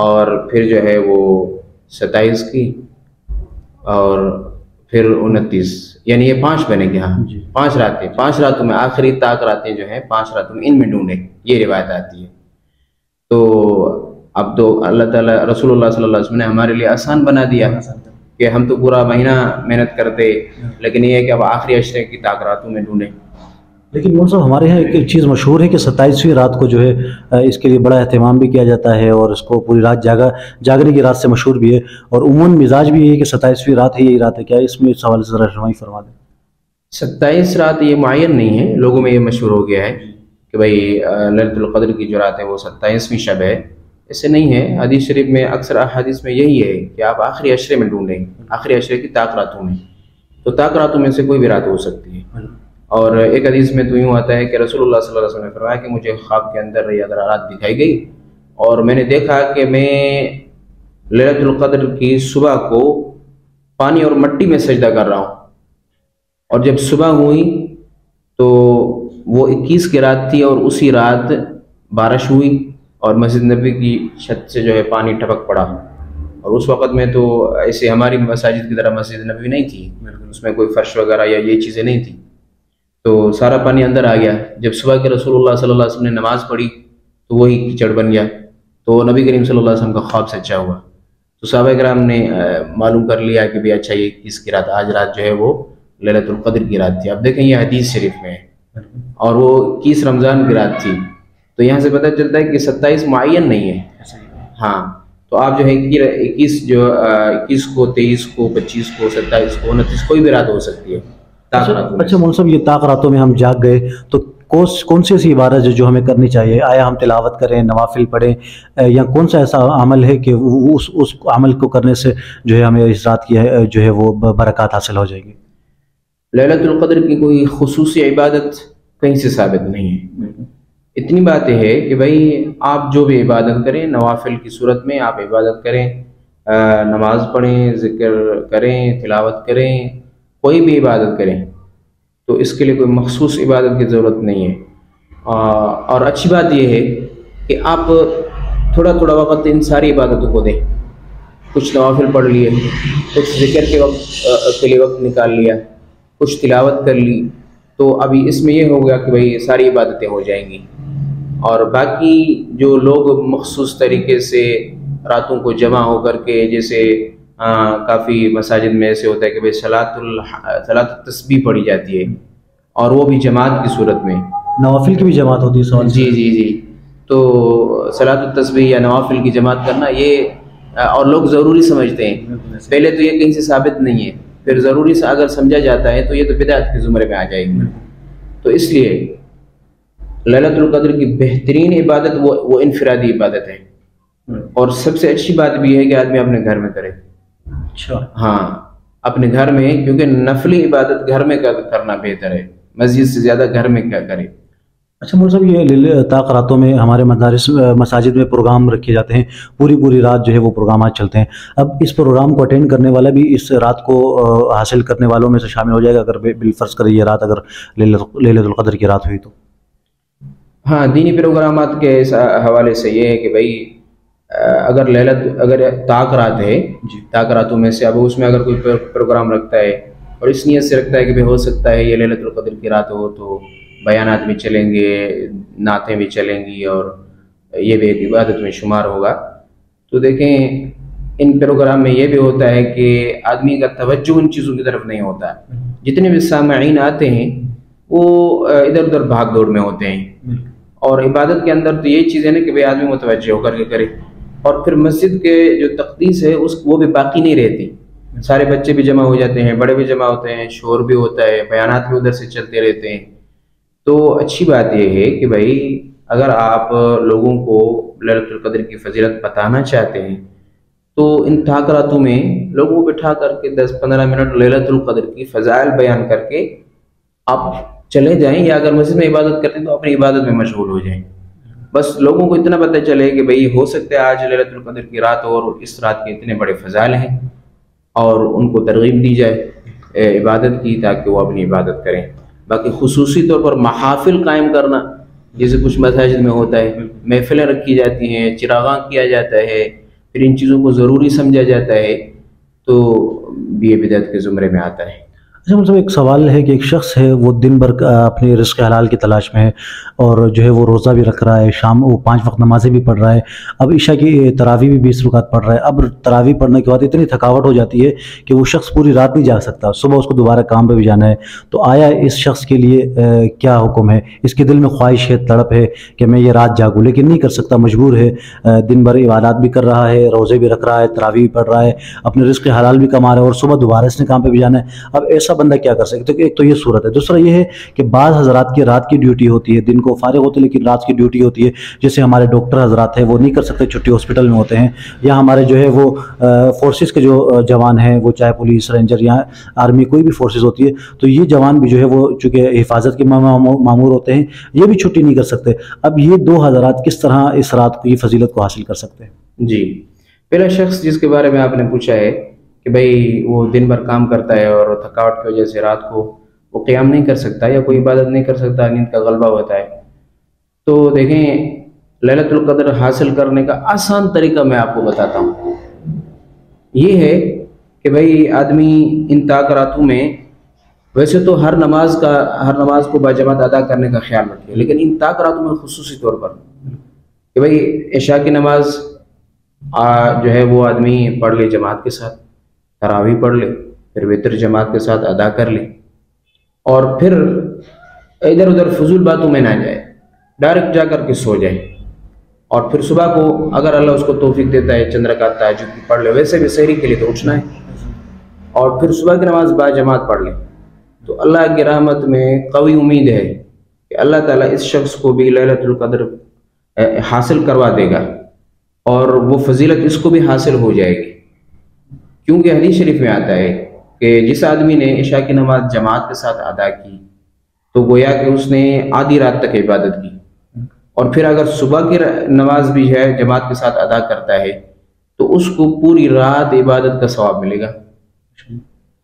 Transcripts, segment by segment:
اور پھر جو ہے وہ 27 کی اور پھر 29، یعنی یہ 5 بنے گی. ہاں 5 راتیں، 5 راتوں میں آخری طاق راتیں جو ہیں 5 راتوں میں ان میں ڈھونڈیں، یہ روایت آتی ہے. تو اب تو اللہ تعالیٰ رسول اللہ صلی اللہ علیہ وسلم نے ہمارے لیے آسان بنا دیا کہ ہم تو پورا مہینہ محنت کرتے، لیکن یہ ہے کہ اب آخری عشرے کی طاق راتوں میں ڈھونڈیں. لیکن مول صاحب ہمارے یہاں ایک چیز مشہور ہے کہ 27ویں رات کو جو ہے اس کے لیے بڑا اہتمام بھی کیا جاتا ہے، اور اس کو پوری رات جاگنے کی رات سے مشہور بھی ہے، اور عموماً مزاج بھی یہ ہے کہ 27ویں رات ہے، یہی رات ہے. کیا اس میں اس حوالے سے ذرا رہنمائی فرما دیں؟ 27 رات یہ معین نہیں ہے، لوگوں میں یہ مشہور ہو گیا ہے کہ بھائی لیلۃ القدر کی جو رات ہے وہ 27ویں شب ہے. ایسے نہیں ہے. حدیث شریف میں اکثر احادیث میں یہی ہے کہ آپ آخری عشرے میں ڈھونڈیں، آخری عشرے کی طاق راتوں میں. تو طاق راتوں میں سے کوئی بھی رات ہو سکتی ہے. اور ایک حدیث میں تو یوں آتا ہے کہ رسول اللہ صلی اللہ علیہ وسلم نے فرمایا کہ مجھے خواب کے اندر یہ رات دکھائی گئی اور میں نے دیکھا کہ میں لیلۃ القدر کی صبح کو پانی اور مٹی میں سجدہ کر رہا ہوں، اور جب صبح ہوئی تو وہ 21 کی رات تھی، اور اسی رات بارش ہوئی اور مسجد نبی کی چھت سے جو ہے پانی ٹپک پڑا. اور اس وقت میں تو ایسے ہماری مساجد کی طرح مسجد نبی نہیں تھی، اس میں کوئی فرش وغیرہ یا یہ چیزیں نہیں تھیں، تو سارا پانی اندر آ گیا. جب صبح کے رسول اللہ صلی اللہ علیہ وسلم نے نماز پڑھی تو وہی کیچڑ بن گیا. تو نبی کریم صلی اللہ علیہ وسلم کا خواب سچا ہوا. تو صحابہ کرام نے معلوم کر لیا کہ بھی اچھا یہ 21 کی رات، آج رات جو ہے وہ لیلۃ القدر کی رات تھی. اب دیکھیں یہ حدیث شریف میں ہے، اور وہ 21 رمضان کی رات تھی. تو یہاں سے پتہ چلتا ہے کہ 27 معین نہیں ہے. ہاں تو آپ جو ہے 21 کو، 23 کو، 25 کو، 27 کو، 29 کوئی بھی رات ہو سکتی ہے. اچھا مول صاحب، یہ طاق راتوں میں ہم جاگ گئے تو کون سی ایسی عبادت جو ہمیں کرنی چاہیے؟ آیا ہم تلاوت کریں، نوافل پڑھیں، یا کون سا ایسا عمل ہے کہ اس عمل کو کرنے سے جو ہے ہمیں اس رات کی جو ہے وہ برکات حاصل ہو جائے گی؟ لیلۃ القدر کی کوئی خصوصی عبادت کہیں سے ثابت نہیں ہے. اتنی بات ہے کہ بھائی آپ جو بھی عبادت کریں، نوافل کی صورت میں آپ عبادت کریں، نماز پڑھیں، ذکر کریں، تلاوت کریں، کوئی بھی عبادت کریں، تو اس کے لیے کوئی مخصوص عبادت کی ضرورت نہیں ہے. اور اچھی بات یہ ہے کہ آپ تھوڑا تھوڑا وقت ان ساری عبادتوں کو دیں. کچھ نوافل پڑھ لیے، کچھ ذکر کے وقت کے لیے وقت نکال لیا، کچھ تلاوت کر لی، تو ابھی اس میں یہ ہو گیا کہ بھائی ساری عبادتیں ہو جائیں گی. اور باقی جو لوگ مخصوص طریقے سے راتوں کو جمع ہو کر کے، جیسے کافی مساجد میں ایسے ہوتا ہے کہ بھئی صلاۃ التسبیح پڑھی جاتی ہے، اور وہ بھی جماعت کی صورت میں. نوافل کی بھی جماعت ہوتی ہے سوال؟ جی. تو صلاۃ التسبیح یا نوافل کی جماعت کرنا یہ اور لوگ ضروری سمجھتے ہیں. پہلے تو یہ کہیں سے ثابت نہیں ہے، پھر ضروری سے اگر سمجھا جاتا ہے تو یہ تو بدعت کے زمرے میں آ جائے گی. تو اس لیے لیلۃ القدر کی بہترین عبادت وہ انفرادی عبادت ہے، اور سب سے اچھی بات بھی ہے کہ آدمی اپنے گھر میں کرے. اچھا. ہاں اپنے گھر میں، کیونکہ نفلی عبادت گھر میں کرنا بہتر ہے، مسجد سے زیادہ گھر میں کیا کرے. اچھا مول صاحب، یہ طاق راتوں میں ہمارے مدارس مساجد میں پروگرام رکھے جاتے ہیں، پوری رات جو ہے وہ پروگرامات چلتے ہیں. اب اس پروگرام کو اٹینڈ کرنے والا بھی اس رات کو حاصل کرنے والوں میں سے شامل ہو جائے گا اگر بالفرض کرے یہ رات اگر لیلۃ القدر کی رات ہوئی تو؟ ہاں دینی پروگرامات کے حوالے سے یہ ہے کہ بھائی اگر طاق رات ہے، طاق راتوں میں سے اب اس میں اگر کوئی پروگرام رکھتا ہے اور اس نیت سے رکھتا ہے کہ ہو سکتا ہے یہ لیلۃ القدر کی رات ہو تو بیانات بھی چلیں گے، نعتیں بھی چلیں گی، اور یہ بھی ایک عبادت میں شمار ہوگا. تو دیکھیں ان پروگرام میں یہ بھی ہوتا ہے کہ آدمی کا توجہ ان چیزوں کی طرف نہیں ہوتا. جتنے بھی سامعین آتے ہیں وہ ادھر ادھر بھاگ دوڑ میں ہوتے ہیں، اور عبادت کے اندر تو یہ چیز ہے نا کہ بھئی آدمی متوجہ ہو کر کے کرے. اور پھر مسجد کے جو تقدیس ہے وہ بھی باقی نہیں رہتی. سارے بچے بھی جمع ہو جاتے ہیں، بڑے بھی جمع ہوتے ہیں، شور بھی ہوتا ہے، بیانات بھی ادھر سے چلتے رہتے ہیں. تو اچھی بات یہ ہے کہ بھائی اگر آپ لوگوں کو لیلۃ القدر کی فضیلت بتانا چاہتے ہیں تو ان طاق راتوں میں لوگوں کو بٹھا کر کے 10-15 منٹ لیلۃ القدر کی فضائل بیان کر کے آپ چلے جائیں، یا اگر مسجد میں عبادت کرتے ہیں تو اپنی عبادت میں مشغول ہو جائیں. بس لوگوں کو اتنا پتہ چلے کہ بھئی ہو سکتا ہے آج لیلۃ القدر کی رات اور اس رات کے اتنے بڑے فضائل ہیں، اور ان کو ترغیب دی جائے عبادت کی تاکہ وہ اپنی عبادت کریں. باقی خصوصی طور پر محافل قائم کرنا، جیسے کچھ مساجد میں ہوتا ہے، محفلیں رکھی جاتی ہیں، چراغاں کیا جاتا ہے، پھر ان چیزوں کو ضروری سمجھا جاتا ہے تو یہ بدعت کے زمرے میں آتا ہے۔ اچھا مطلب ایک سوال ہے کہ ایک شخص ہے وہ دن بھر اپنے رزق حلال کی تلاش میں ہے اور جو ہے وہ روزہ بھی رکھ رہا ہے، شام وہ 5 وقت نمازیں بھی پڑھ رہا ہے، اب عشاء کی تراویح بھی 20 رکعت پڑھ رہا ہے، اب تراویح پڑھنے کے بعد اتنی تھکاوٹ ہو جاتی ہے کہ وہ شخص پوری رات نہیں جاگ سکتا، صبح اس کو دوبارہ کام پہ بھی جانا ہے، تو آیا اس شخص کے لیے کیا حکم ہے؟ اس کے دل میں خواہش ہے، تڑپ ہے کہ میں یہ رات جاگوں، لیکن نہیں کر سکتا، مجبور ہے، دن بھر عبادات بھی کر رہا ہے، روزے بھی رکھ رہا ہے، تراویح بھی پڑھ رہا ہے، اپنے رزق حلال بھی کما رہا ہے اور صبح دوبارہ اس نے کام پہ بھی جانا ہے، اب ایسا بندہ کیا کر سکتے؟ ایک تو یہ صورت ہے۔ دوسرا یہ ہے کہ بعض حضرات کی رات کی ڈیوٹی ہوتی ہے، دن کو فارغ ہوتے لیکن رات کی ڈیوٹی ہوتی ہے، جیسے ہمارے ڈاکٹر حضرات ہیں وہ نہیں کر سکتے، چھٹی ہاسپٹل میں ہوتے ہیں، یا ہمارے جو ہے وہ فورسز کے جو جوان ہیں، وہ چاہے پولیس، رینجر یا آرمی کوئی بھی فورسز ہوتی ہے، تو یہ جوان بھی جو ہے وہ چونکہ حفاظت کے مامور ہوتے ہیں، یہ بھی چھٹی نہیں کر سکتے۔ اب یہ دو حضرات کس طرح اس رات کی فضیلت کو حاصل کر سکتے ہیں؟ جی، پہلا شخص جس کے بارے میں آپ نے پوچھا ہے کہ بھئی وہ دن بھر کام کرتا ہے اور تھکاوٹ کی وجہ سے رات کو وہ قیام نہیں کر سکتا یا کوئی عبادت نہیں کر سکتا، نیند کا غلبہ ہوتا ہے، تو دیکھیں لیلۃ القدر حاصل کرنے کا آسان طریقہ میں آپ کو بتاتا ہوں۔ یہ ہے کہ بھئی آدمی ان طاق راتوں میں ویسے تو ہر نماز کو باجماعت ادا کرنے کا خیال رکھے، لیکن ان طاق راتوں میں خصوصی طور پر کہ بھئی عشاء کی نماز جو ہے وہ آدمی پڑھ لے جماعت کے ساتھ، تراویح پڑھ لے، پھر وتر جماعت کے ساتھ ادا کر لے، اور پھر ادھر ادھر فضول باتوں میں نہ جائے، ڈائریکٹ جا کر کے سو جائے، اور پھر صبح کو اگر اللہ اس کو توفیق دیتا ہے چند رکعت تہجد کی پڑھ لے، ویسے بھی سحری کے لیے تو اٹھنا ہے، اور پھر صبح کی نماز با جماعت پڑھ لے، تو اللہ کی رحمت میں قوی امید ہے کہ اللہ تعالیٰ اس شخص کو بھی لیلۃ القدر حاصل کروا دے گا اور وہ فضیلت اس کو بھی حاصل ہو جائے گی، کیونکہ حدیث شریف میں آتا ہے کہ جس آدمی نے عشاء کی نماز جماعت کے ساتھ ادا کی تو گویا کہ اس نے آدھی رات تک عبادت کی، اور پھر اگر صبح کی نماز بھی ہے جماعت کے ساتھ ادا کرتا ہے تو اس کو پوری رات عبادت کا ثواب ملے گا۔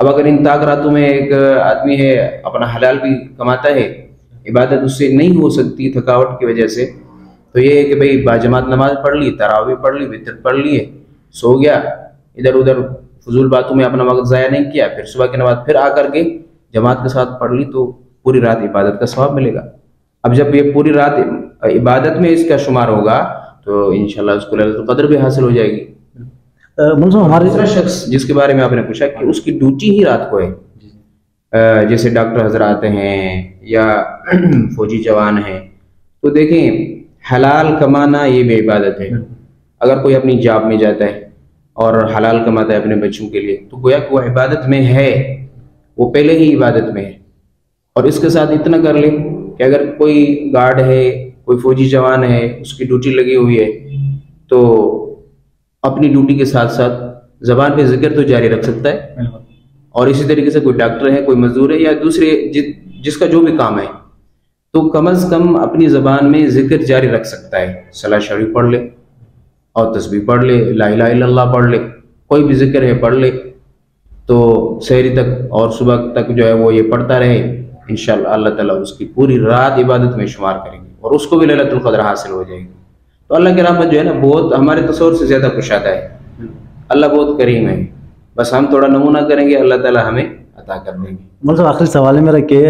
اب اگر ان طاق راتوں میں ایک آدمی ہے اپنا حلال بھی کماتا ہے، عبادت اس سے نہیں ہو سکتی تھکاوٹ کی وجہ سے، تو یہ ہے کہ بھئی باجماعت نماز پڑھ لی، تراویح پڑھ لی، وتر پڑھ لیے، سو گیا، ادھر ادھر فضول باتوں میں اپنا وقت ضائع نہیں کیا، پھر صبح کی نماز پھر آ کر کے جماعت کے ساتھ پڑھ لی تو پوری رات عبادت کا ثواب ملے گا۔ اب جب یہ پوری رات عبادت میں اس کا شمار ہوگا تو انشاءاللہ اس کو لیلۃ القدر بھی حاصل ہو جائے گی۔ ہمارے دوسرا شخص جس کے بارے میں آپ نے پوچھا کہ اس کی ڈیوٹی ہی رات کو ہے، جیسے ڈاکٹر حضرات ہیں یا فوجی جوان ہیں، تو دیکھیں حلال کمانا یہ بھی عبادت ہے۔ اگر کوئی اپنی جاب میں جاتا ہے اور حلال کماتا ہے اپنے بچوں کے لیے تو گویا کہ وہ عبادت میں ہے، وہ پہلے ہی عبادت میں ہے، اور اس کے ساتھ اتنا کر لے کہ اگر کوئی گارڈ ہے، کوئی فوجی جوان ہے، اس کی ڈیوٹی لگی ہوئی ہے تو اپنی ڈیوٹی کے ساتھ ساتھ زبان پہ ذکر تو جاری رکھ سکتا ہے، اور اسی طریقے سے کوئی ڈاکٹر ہے، کوئی مزدور ہے یا دوسرے جس کا جو بھی کام ہے تو کم از کم اپنی زبان میں ذکر جاری رکھ سکتا ہے، صلاۃ شریف پڑھ لے اور تسبیح پڑھ لے، لا الہ الا اللہ پڑھ لے، کوئی بھی ذکر ہے پڑھ لے، تو سحری تک اور صبح تک جو ہے وہ یہ پڑھتا رہے، انشاءاللہ اللہ تعالیٰ اس کی پوری رات عبادت میں شمار کریں گے اور اس کو بھی لیلۃ القدر حاصل ہو جائے گی۔ تو اللہ کی رحمت جو ہے نا بہت ہمارے تصور سے زیادہ کشادہ ہے، اللہ بہت کریم ہے، بس ہم تھوڑا نمونہ کریں گے، اللہ تعالیٰ ہمیں عطا کر دیں گے۔ مطلب آخری سوال ہے میرا کہ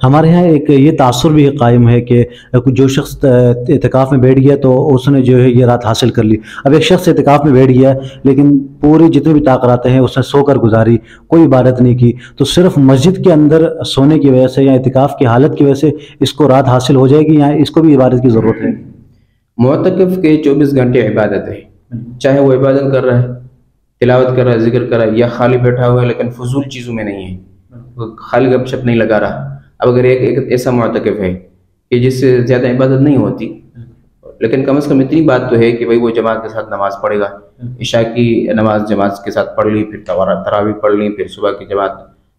ہمارے یہاں ایک یہ تاثر بھی قائم ہے کہ جو شخص اعتکاف میں بیٹھ گیا تو اس نے جو ہے یہ رات حاصل کر لی، اب ایک شخص اعتکاف میں بیٹھ گیا لیکن پوری جتنے بھی طاقت ہیں اس نے سو کر گزاری، کوئی عبادت نہیں کی، تو صرف مسجد کے اندر سونے کی وجہ سے یا اعتکاف کی حالت کی وجہ سے اس کو رات حاصل ہو جائے گی یا اس کو بھی عبادت کی ضرورت ہے؟ معتکف کے 24 گھنٹے عبادت ہے، چاہے وہ عبادت کر رہا ہے، تلاوت کر رہا ہے، ذکر کر رہا ہے، یا خالی بیٹھا ہوا ہے لیکن فضول چیزوں میں نہیں ہے، خالی گپ شپ نہیں لگا رہا۔ اب اگر ایک ایسا معتکف ہے کہ جس سے زیادہ عبادت نہیں ہوتی لیکن کم از کم اتنی بات تو ہے کہ بھئی وہ جماعت کے ساتھ نماز پڑھے گا، عشاء کی نماز جماعت کے ساتھ پڑھ لی، پھر تراویح پڑھ لی، پھر صبح کی جماعت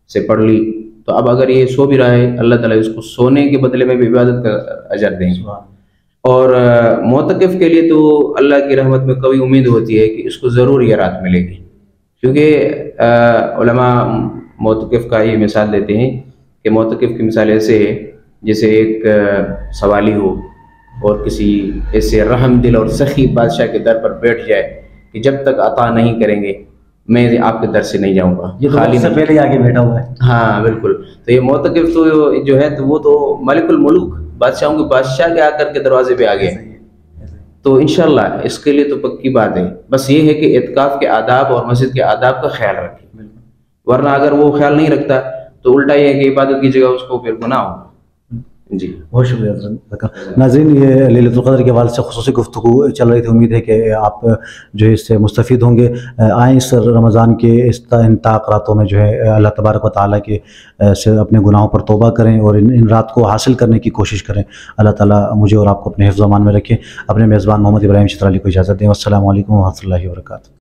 سے پڑھ لی، تو اب اگر یہ سو بھی رہا ہے اللہ تعالیٰ اس کو سونے کے بدلے میں بھی عبادت کا اجر دیں گے۔ اور معتکف کے لیے تو اللہ کی رحمت میں قوی امید ہوتی ہے کہ اس کو ضرور یہ رات ملے گی، کیونکہ علماء معتکف کا یہ مثال دیتے ہیں کہ معتکف کی مثال ایسے ہے جیسے ایک سوالی ہو اور کسی ایسے رحم دل اور سخی بادشاہ کے در پر بیٹھ جائے کہ جب تک عطا نہیں کریں گے میں آپ کے در سے نہیں جاؤں گا. یہ تو خالی سے پہلے ہی آگے بیٹھا ہوا ہے. ہاں بالکل. تو یہ معتکف تو جو ہے تو وہ تو ملک الملوک بادشاہوں کے بادشاہ کے آ کر کے دروازے پہ آ گئے. تو انشاءاللہ اس کے لیے تو پکی بات ہے. بس یہ ہے کہ اعتکاف کے آداب اور مسجد کے آداب کا خیال رکھیں, ورنہ اگر وہ خیال نہیں رکھتا تو الٹا یہ ہے کہ عبادت کی جگہ اس کو پھر گناہ ہو. جی بہت شکریہ حضرت. ناظرین, یہ لیلۃ القدر کے حوالے سے خصوصی گفتگو چل رہی تھی. امید ہے کہ آپ جو ہے اس سے مستفید ہوں گے. آئیں اس رمضان کے اس ان طاق راتوں میں جو ہے اللہ تبارک و تعالیٰ کے سے اپنے گناہوں پر توبہ کریں اور ان رات کو حاصل کرنے کی کوشش کریں. اللہ تعالیٰ مجھے اور آپ کو اپنے حفظ و امان میں رکھیں. اپنے میزبان محمد ابراہیم چترالی کو اجازت دیں. والسلام علیکم و رحمۃ اللہ وبرکاتہ.